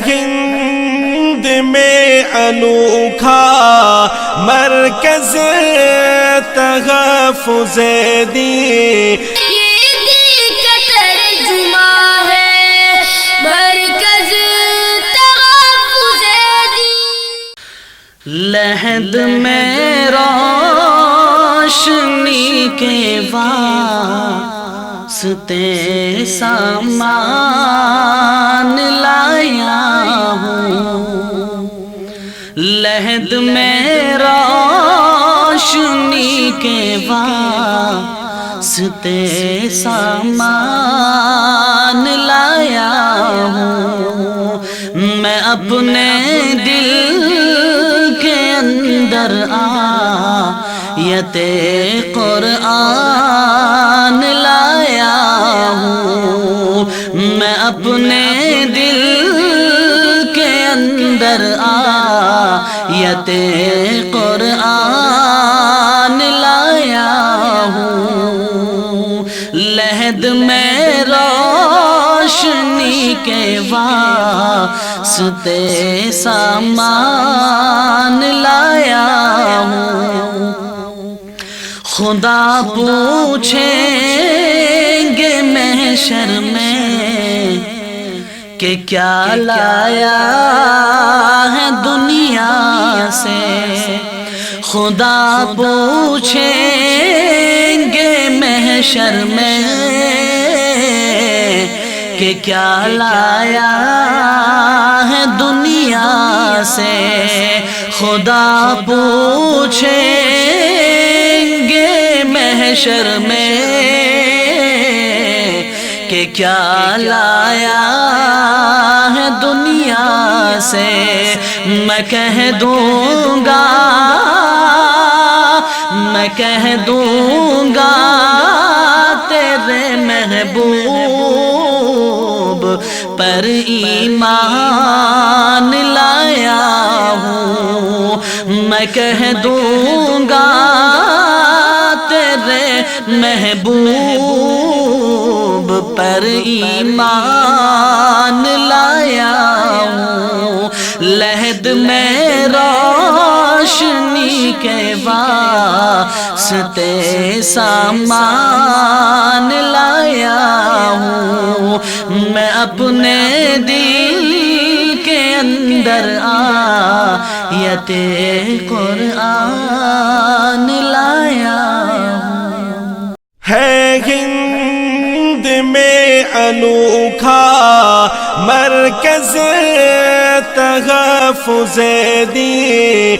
ہند میں انوکھا مرکز تحفظ دین، یہ دل کا ترجمہ ہے مرکز تحفظ دین۔ لحد میں روشنی کے واسطے سامان لایا ہوں، لحد میں روشنی کے واسطے سامان لایا ہوں، میں اپنے دل کے اندر آیت قرآن لایا ہوں، میں اپنے دل کے اندر آیت قرآن لایا ہوں، لحد میں روشنی کے واسطے سامان لایا ہوں۔ خدا پوچھیں گے محشر میں کہ کیا لایا ہے دنیا سے، خدا پوچھیں گے محشر میں کہ کیا لایا ہے دنیا سے، خدا پوچھیں گے محشر میں کہ کیا لایا ہے دنیا سے، میں کہہ دوں گا تیرے محبوب پر ایمان لایا ہوں، میں کہہ دوں گا تیرے محبوب پر ایمان لایا ہوں، لحد میں روشنی کے واسطے سامان لایا ہوں، میں اپنے دل کے اندر آیت قرآن لایا ہوں۔ ہے ہند میں انوکھا مرکز تحفظ دین،